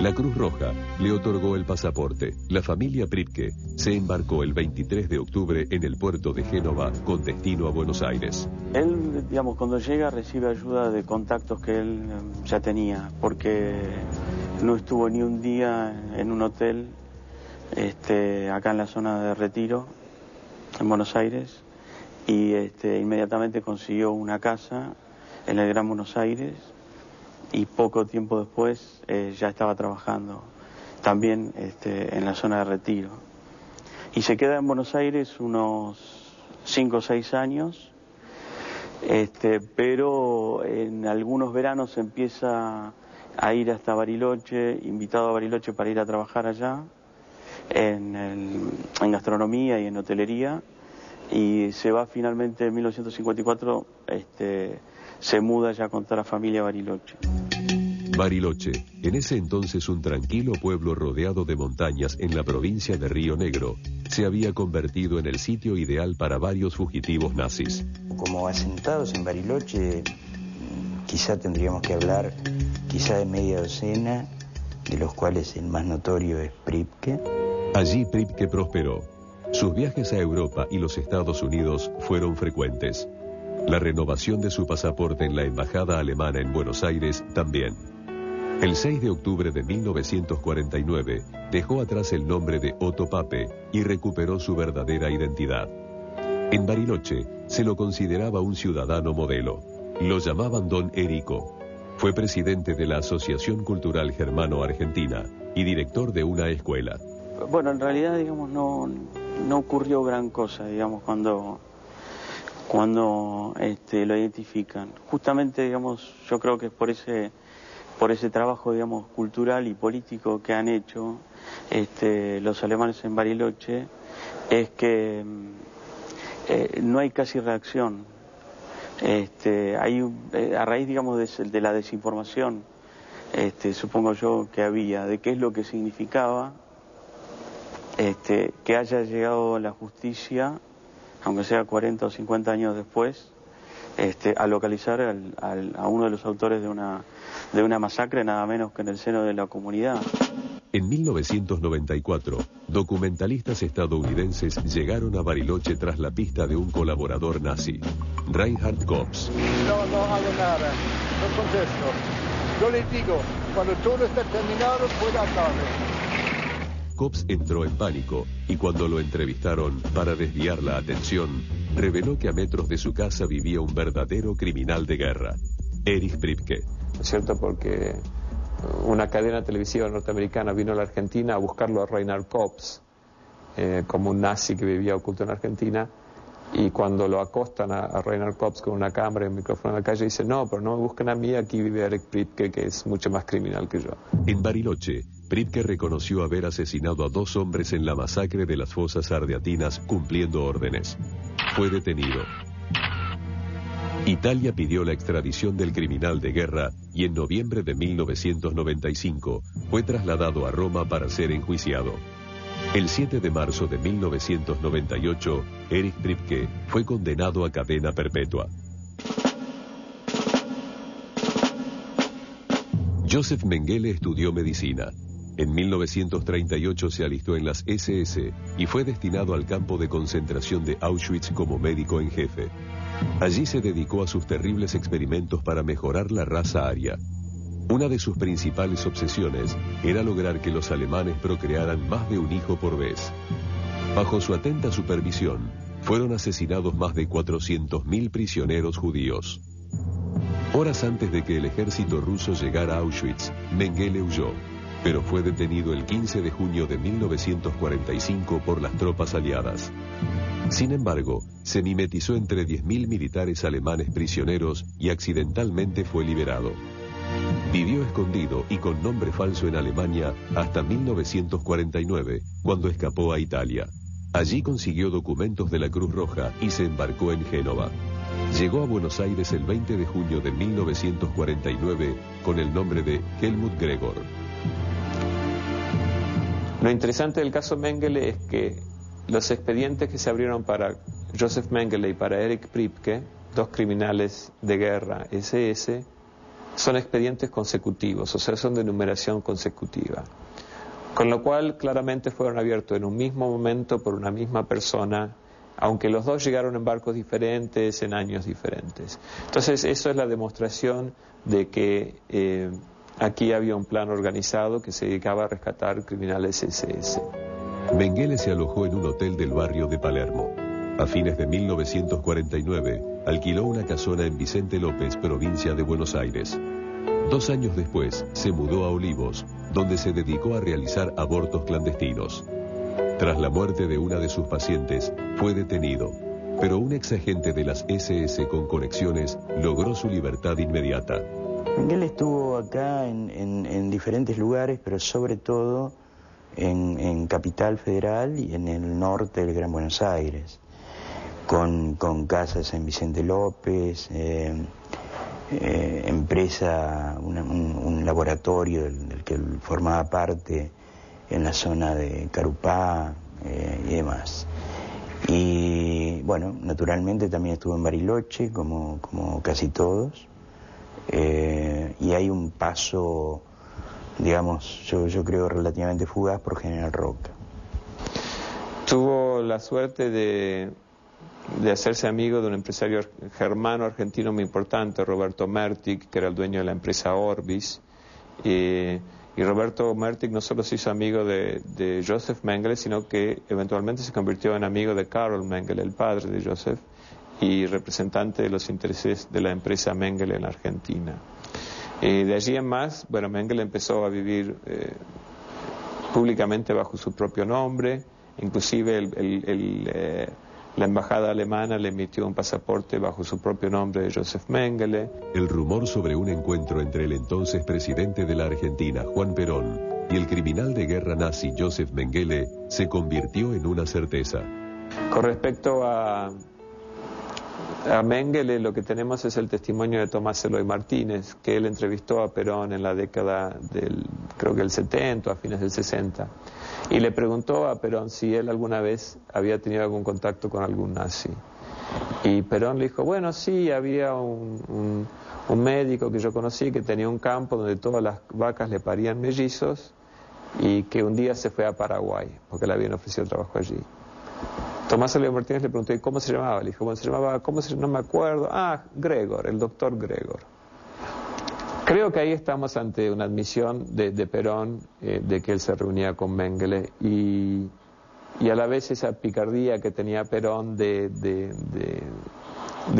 La Cruz Roja le otorgó el pasaporte. La familia Pripke se embarcó el 23 de octubre en el puerto de Génova con destino a Buenos Aires. Él, digamos, cuando llega recibe ayuda de contactos que él ya tenía, porque no estuvo ni un día en un hotel acá en la zona de Retiro, en Buenos Aires, y inmediatamente consiguió una casa en el Gran Buenos Aires, y poco tiempo después ya estaba trabajando también en la zona de Retiro. Y se queda en Buenos Aires unos 5 o 6 años, pero en algunos veranos empieza a ir hasta Bariloche, invitado a Bariloche para ir a trabajar allá en gastronomía y en hotelería, y se va finalmente en 1954, se muda ya con toda la familia a Bariloche. Bariloche, en ese entonces un tranquilo pueblo rodeado de montañas en la provincia de Río Negro, se había convertido en el sitio ideal para varios fugitivos nazis. Como asentados en Bariloche, quizá tendríamos que hablar de media docena, de los cuales el más notorio es Pripke. Allí Pripke prosperó. Sus viajes a Europa y los Estados Unidos fueron frecuentes. La renovación de su pasaporte en la embajada alemana en Buenos Aires también. El 6 de octubre de 1949 dejó atrás el nombre de Otto Pape y recuperó su verdadera identidad. En Bariloche se lo consideraba un ciudadano modelo. Lo llamaban Don Erico. Fue presidente de la Asociación Cultural Germano-Argentina y director de una escuela. Bueno, en realidad, digamos, no ocurrió gran cosa, digamos, cuando lo identifican. Justamente, digamos, yo creo que es por ese trabajo, digamos, cultural y político que han hecho los alemanes en Bariloche, es que no hay casi reacción. A raíz, digamos, de la desinformación, supongo yo que había, de qué es lo que significaba que haya llegado la justicia, aunque sea 40 o 50 años después, a localizar a uno de los autores de una masacre, nada menos que en el seno de la comunidad. En 1994, documentalistas estadounidenses llegaron a Bariloche tras la pista de un colaborador nazi, Reinhard Kops. No hago nada, no contesto. Yo les digo, cuando todo esté terminado, puedo hablarle. Kops entró en pánico y cuando lo entrevistaron para desviar la atención, reveló que a metros de su casa vivía un verdadero criminal de guerra, Erich Pripke. ¿Es cierto? Porque una cadena televisiva norteamericana vino a la Argentina a buscarlo a Reinhard Kops, como un nazi que vivía oculto en Argentina, y cuando lo acostan a Reinhard Kops con una cámara y un micrófono en la calle, dice, no, pero no me busquen a mí, aquí vive Erich Pripke, que es mucho más criminal que yo. En Bariloche, Pripke reconoció haber asesinado a 2 hombres en la masacre de las fosas ardeatinas cumpliendo órdenes. Fue detenido. Italia pidió la extradición del criminal de guerra y en noviembre de 1995 fue trasladado a Roma para ser enjuiciado. El 7 de marzo de 1998, Erich Pripke fue condenado a cadena perpetua. Joseph Mengele estudió medicina. En 1938 se alistó en las SS y fue destinado al campo de concentración de Auschwitz como médico en jefe. Allí se dedicó a sus terribles experimentos para mejorar la raza aria. Una de sus principales obsesiones era lograr que los alemanes procrearan más de un hijo por vez. Bajo su atenta supervisión, fueron asesinados más de 400.000 prisioneros judíos. Horas antes de que el ejército ruso llegara a Auschwitz, Mengele huyó, pero fue detenido el 15 de junio de 1945 por las tropas aliadas. Sin embargo, se mimetizó entre 10.000 militares alemanes prisioneros y accidentalmente fue liberado. Vivió escondido y con nombre falso en Alemania hasta 1949, cuando escapó a Italia. Allí consiguió documentos de la Cruz Roja y se embarcó en Génova. Llegó a Buenos Aires el 20 de junio de 1949 con el nombre de Helmut Gregor. Lo interesante del caso Mengele es que los expedientes que se abrieron para Joseph Mengele y para Erich Pripke, 2 criminales de guerra SS, son expedientes consecutivos, o sea, son de numeración consecutiva. Con lo cual, claramente fueron abiertos en un mismo momento por una misma persona, aunque los dos llegaron en barcos diferentes, en años diferentes. Entonces, eso es la demostración de que aquí había un plan organizado que se dedicaba a rescatar criminales SS. Mengele se alojó en un hotel del barrio de Palermo. A fines de 1949, alquiló una casona en Vicente López, provincia de Buenos Aires. 2 años después, se mudó a Olivos, donde se dedicó a realizar abortos clandestinos. Tras la muerte de una de sus pacientes, fue detenido, pero un exagente de las SS con conexiones logró su libertad inmediata. Mengele estuvo acá en diferentes lugares, pero sobre todo en Capital Federal y en el norte del Gran Buenos Aires, con casas en Vicente López, empresa, un laboratorio del que él formaba parte en la zona de Carupá y demás. Y bueno, naturalmente también estuvo en Bariloche, como casi todos, y hay un paso, digamos, yo creo relativamente fugaz por General Roca. Tuvo la suerte de hacerse amigo de un empresario germano argentino muy importante, Roberto Mertig, que era el dueño de la empresa Orbis. Y Roberto Mertig no solo se hizo amigo de Joseph Mengele, sino que eventualmente se convirtió en amigo de Karl Mengele, el padre de Joseph, y representante de los intereses de la empresa Mengele en la Argentina. De allí en más, bueno, Mengele empezó a vivir públicamente bajo su propio nombre, inclusive la embajada alemana le emitió un pasaporte bajo su propio nombre de Joseph Mengele. El rumor sobre un encuentro entre el entonces presidente de la Argentina, Juan Perón, y el criminal de guerra nazi Joseph Mengele se convirtió en una certeza. Con respecto a Mengele, lo que tenemos es el testimonio de Tomás Eloy Martínez, que él entrevistó a Perón en la década creo que el 70, a fines del 60. Y le preguntó a Perón si él alguna vez había tenido algún contacto con algún nazi. Y Perón le dijo, bueno, sí, había un médico que yo conocí que tenía un campo donde todas las vacas le parían mellizos y que un día se fue a Paraguay porque le habían ofrecido trabajo allí. Tomás Eloy Martínez le preguntó, ¿y cómo se llamaba? Le dijo, bueno, se llamaba, no me acuerdo, Gregor, el doctor Gregor. Creo que ahí estamos ante una admisión de Perón, de que él se reunía con Mengele, y a la vez esa picardía que tenía Perón de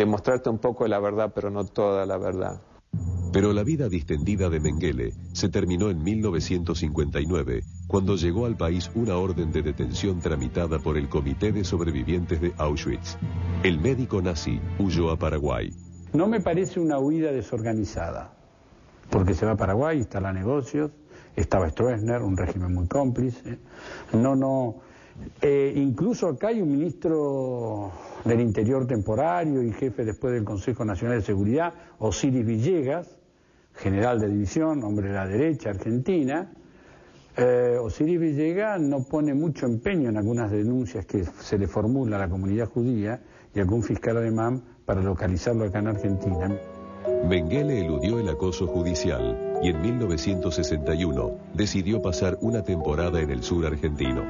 mostrarte un poco de la verdad, pero no toda la verdad. Pero la vida distendida de Mengele se terminó en 1959, cuando llegó al país una orden de detención tramitada por el Comité de Sobrevivientes de Auschwitz. El médico nazi huyó a Paraguay. No me parece una huida desorganizada, porque se va a Paraguay, instala negocios, estaba Stroessner, un régimen muy cómplice. Incluso acá hay un ministro del Interior temporario y jefe después del Consejo Nacional de Seguridad, Osiris Villegas, general de división, hombre de la derecha argentina. Osiris Villegas no pone mucho empeño en algunas denuncias que se le formula a la comunidad judía y a algún fiscal alemán para localizarlo acá en Argentina. Mengele eludió el acoso judicial y en 1961 decidió pasar una temporada en el sur argentino.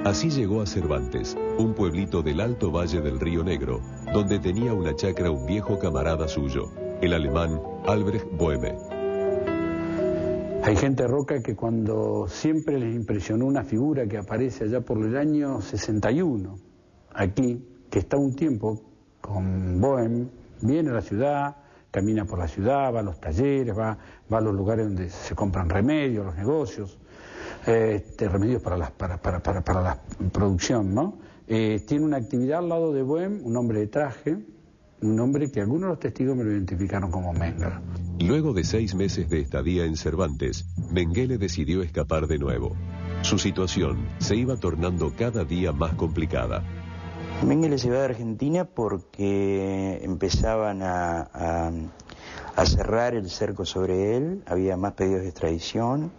Así llegó a Cervantes, un pueblito del Alto Valle del Río Negro, donde tenía una chacra un viejo camarada suyo, el alemán Albrecht Bohme. Hay gente Roca que cuando siempre les impresionó una figura que aparece allá por el año 61, aquí, que está un tiempo con Bohme, viene a la ciudad, camina por la ciudad, va a los talleres, va a los lugares donde se compran remedios, los negocios, remedios para la producción, ¿no? Tiene una actividad al lado de Bohme, un hombre de traje, un hombre que algunos de los testigos me lo identificaron como Mengele. Luego de 6 meses de estadía en Cervantes, Mengele decidió escapar de nuevo. Su situación se iba tornando cada día más complicada. Mengele se va de Argentina porque empezaban a cerrar el cerco sobre él, había más pedidos de extradición,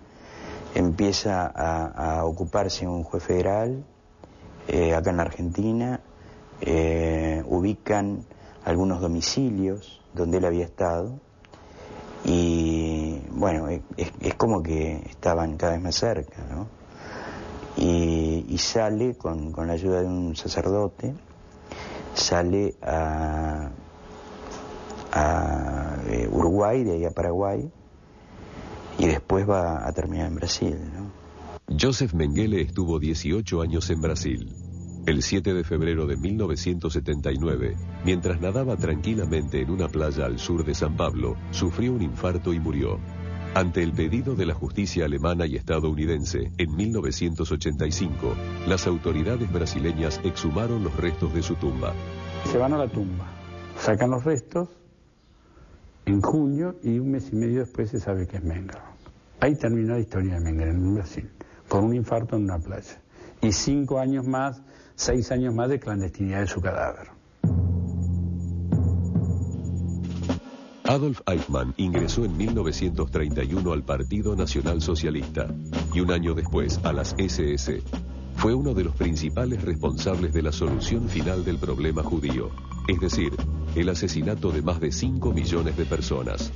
empieza a ocuparse un juez federal acá en la Argentina, ubican algunos domicilios donde él había estado Y bueno, es como que estaban cada vez más cerca, ¿no? Y sale con la ayuda de un sacerdote, sale a Uruguay, de ahí a Paraguay, y después va a terminar en Brasil, ¿no? Joseph Mengele estuvo 18 años en Brasil. El 7 de febrero de 1979, mientras nadaba tranquilamente en una playa al sur de San Pablo, sufrió un infarto y murió. Ante el pedido de la justicia alemana y estadounidense, en 1985, las autoridades brasileñas exhumaron los restos de su tumba. Se van a la tumba, sacan los restos en junio y un mes y medio después se sabe que es Mengele. Ahí terminó la historia de Mengele en Brasil, con un infarto en una playa. Y 6 años más de clandestinidad de su cadáver. Adolf Eichmann ingresó en 1931 al Partido Nacional Socialista y un año después a las SS. Fue uno de los principales responsables de la solución final del problema judío, es decir, el asesinato de más de 5 millones de personas.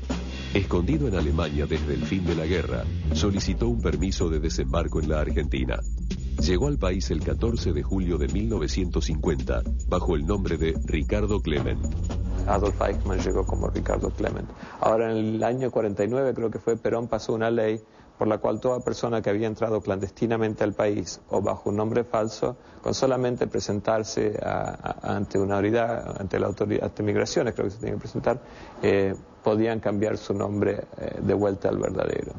Escondido en Alemania desde el fin de la guerra, solicitó un permiso de desembarco en la Argentina. Llegó al país el 14 de julio de 1950 bajo el nombre de Ricardo Klement. Adolf Eichmann llegó como Ricardo Klement. Ahora, en el año 49, creo que fue, Perón pasó una ley por la cual toda persona que había entrado clandestinamente al país o bajo un nombre falso, con solamente presentarse ante una autoridad, ante la autoridad de migraciones, creo que se tenía que presentar, podían cambiar su nombre de vuelta al verdadero.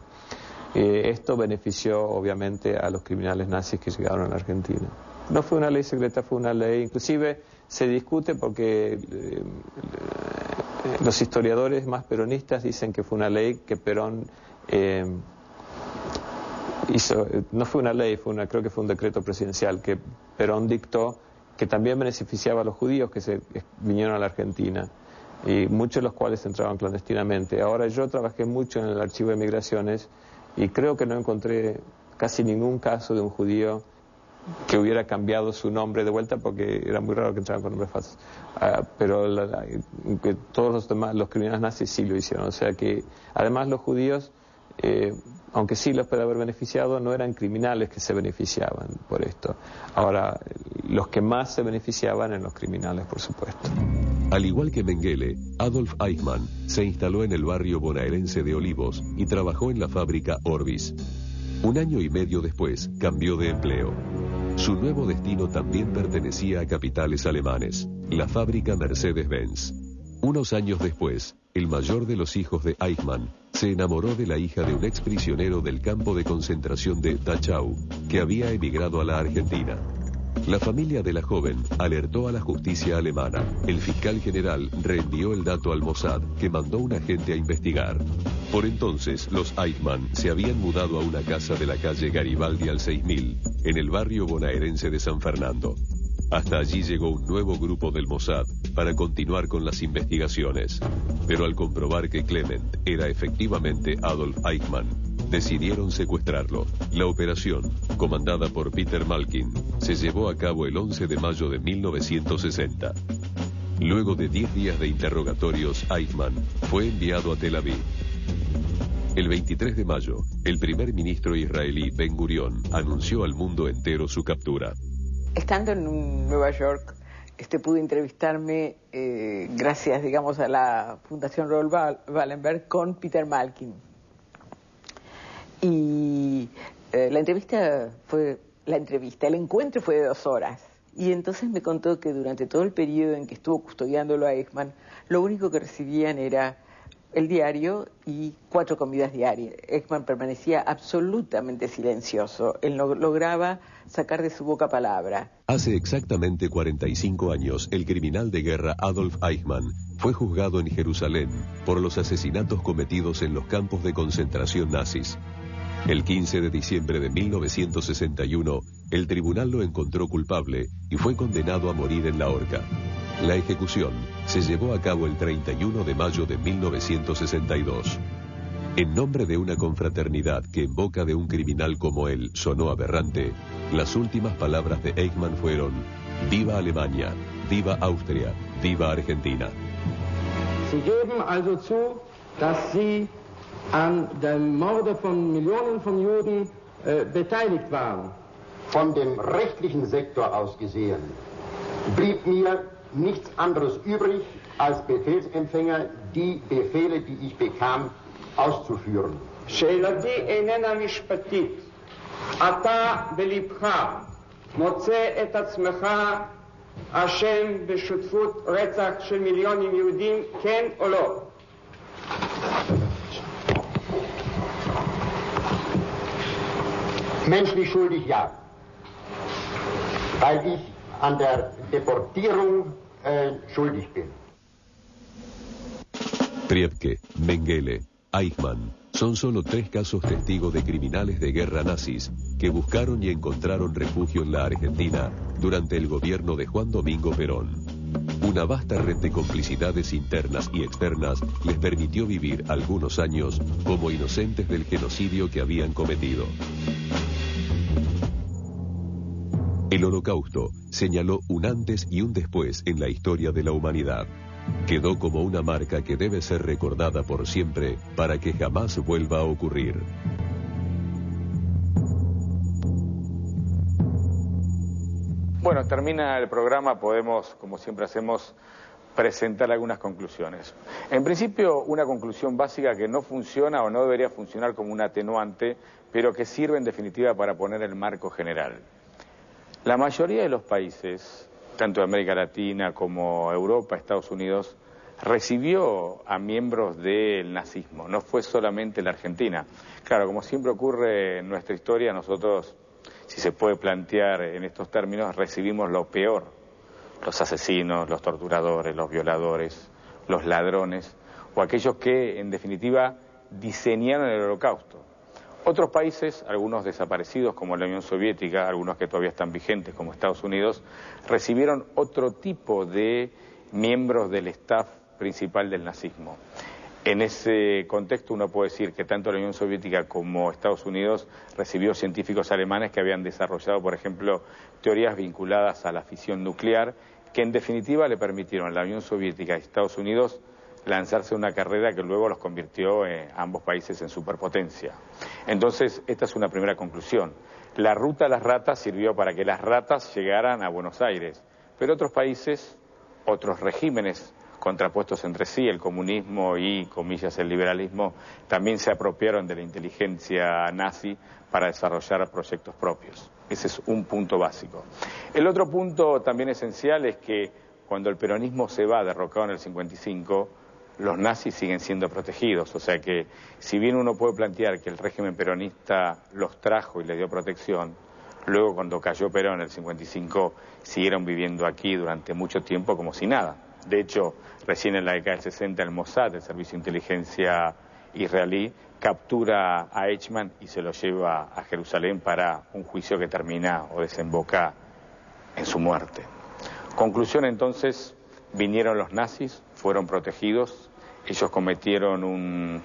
Esto benefició obviamente a los criminales nazis que llegaron a la Argentina. No fue una ley secreta, fue una ley, inclusive se discute porque los historiadores más peronistas dicen que fue una ley que Perón hizo. No fue una ley, creo que fue un decreto presidencial que Perón dictó, que también beneficiaba a los judíos que se vinieron a la Argentina, y muchos de los cuales entraban clandestinamente. Ahora, yo trabajé mucho en el archivo de migraciones y creo que no encontré casi ningún caso de un judío que hubiera cambiado su nombre de vuelta, porque era muy raro que entraran con nombres falsos. Pero que todos los demás, los criminales nazis sí lo hicieron. O sea que, además, los judíos, aunque sí los puede haber beneficiado, no eran criminales que se beneficiaban por esto. Ahora, los que más se beneficiaban eran los criminales, por supuesto. Al igual que Mengele, Adolf Eichmann se instaló en el barrio bonaerense de Olivos y trabajó en la fábrica Orbis. 1 año y medio después, cambió de empleo. Su nuevo destino también pertenecía a capitales alemanes, la fábrica Mercedes-Benz. Unos años después, el mayor de los hijos de Eichmann se enamoró de la hija de un exprisionero del campo de concentración de Dachau, que había emigrado a la Argentina. La familia de la joven alertó a la justicia alemana. El fiscal general reenvió el dato al Mossad, que mandó un agente a investigar. Por entonces, los Eichmann se habían mudado a una casa de la calle Garibaldi al 6000, en el barrio bonaerense de San Fernando. Hasta allí llegó un nuevo grupo del Mossad para continuar con las investigaciones. Pero al comprobar que Klement era efectivamente Adolf Eichmann, decidieron secuestrarlo. La operación, comandada por Peter Malkin, se llevó a cabo el 11 de mayo de 1960. Luego de 10 días de interrogatorios, Eichmann fue enviado a Tel Aviv. El 23 de mayo, el primer ministro israelí Ben Gurión anunció al mundo entero su captura. Estando en Nueva York, pude entrevistarme, gracias, digamos, a la Fundación Raoul Wallenberg, con Peter Malkin. Y el encuentro fue de 2 horas. Y entonces me contó que durante todo el periodo en que estuvo custodiándolo a Eichmann, lo único que recibían era el diario y 4 comidas diarias. Eichmann permanecía absolutamente silencioso. Él no lograba sacar de su boca palabra. Hace exactamente 45 años, el criminal de guerra Adolf Eichmann fue juzgado en Jerusalén por los asesinatos cometidos en los campos de concentración nazis. El 15 de diciembre de 1961, el tribunal lo encontró culpable y fue condenado a morir en la horca. La ejecución se llevó a cabo el 31 de mayo de 1962. En nombre de una confraternidad que en boca de un criminal como él sonó aberrante, las últimas palabras de Eichmann fueron: «Viva Alemania, viva Austria, viva Argentina». Sie geben also zu, dass sie an dem Morde von Millionen von Juden beteiligt waren. Von dem rechtlichen Sektor aus gesehen blieb mir nichts anderes übrig, als Befehlsempfänger die Befehle, die ich bekam, auszuführen. שאלתי איננה משפטית. אתה בלבך מוצא את עצמך אשם בשותפות רצח של מיליונים יהודים, כן או לא? Menschlich schuldig, ja. Weil ich an der Deportierung schuldig bin. Priebke, Mengele, Eichmann son solo 3 casos testigos de criminales de guerra nazis que buscaron y encontraron refugio en la Argentina durante el gobierno de Juan Domingo Perón. Una vasta red de complicidades internas y externas les permitió vivir algunos años como inocentes del genocidio que habían cometido. El Holocausto señaló un antes y un después en la historia de la humanidad. Quedó como una marca que debe ser recordada por siempre para que jamás vuelva a ocurrir. Bueno, termina el programa, podemos, como siempre hacemos, presentar algunas conclusiones. En principio, una conclusión básica que no funciona o no debería funcionar como un atenuante, pero que sirve en definitiva para poner el marco general. La mayoría de los países, tanto de América Latina como Europa, Estados Unidos, recibió a miembros del nazismo, no fue solamente la Argentina. Claro, como siempre ocurre en nuestra historia, nosotros, si se puede plantear en estos términos, recibimos lo peor: los asesinos, los torturadores, los violadores, los ladrones, o aquellos que, en definitiva, diseñaron el Holocausto. Otros países, algunos desaparecidos como la Unión Soviética, algunos que todavía están vigentes como Estados Unidos, recibieron otro tipo de miembros del staff principal del nazismo. En ese contexto uno puede decir que tanto la Unión Soviética como Estados Unidos recibió científicos alemanes que habían desarrollado, por ejemplo, teorías vinculadas a la fisión nuclear, que en definitiva le permitieron a la Unión Soviética y Estados Unidos lanzarse una carrera que luego los convirtió a ambos países en superpotencia. Entonces, esta es una primera conclusión. La ruta a las ratas sirvió para que las ratas llegaran a Buenos Aires, pero otros países, otros regímenes contrapuestos entre sí, el comunismo y, comillas, el liberalismo, también se apropiaron de la inteligencia nazi para desarrollar proyectos propios. Ese es un punto básico. El otro punto también esencial es que cuando el peronismo se va derrocado en el 55, los nazis siguen siendo protegidos, o sea que si bien uno puede plantear que el régimen peronista los trajo y les dio protección, luego cuando cayó Perón en el 55 siguieron viviendo aquí durante mucho tiempo como si nada. De hecho, recién en la década del 60 el Mossad, el Servicio de Inteligencia israelí, captura a Eichmann y se lo lleva a Jerusalén para un juicio que termina o desemboca en su muerte. Conclusión entonces, vinieron los nazis, fueron protegidos, ellos cometieron un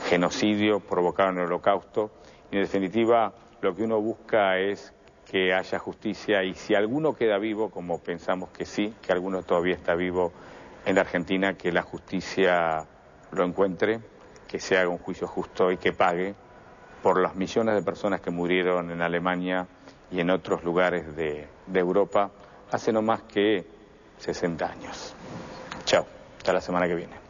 genocidio, provocaron el Holocausto y en definitiva lo que uno busca es que haya justicia y si alguno queda vivo, como pensamos que sí, que alguno todavía está vivo en la Argentina, que la justicia lo encuentre, que se haga un juicio justo y que pague por las millones de personas que murieron en Alemania y en otros lugares de Europa hace no más que 60 años. Chao, hasta la semana que viene.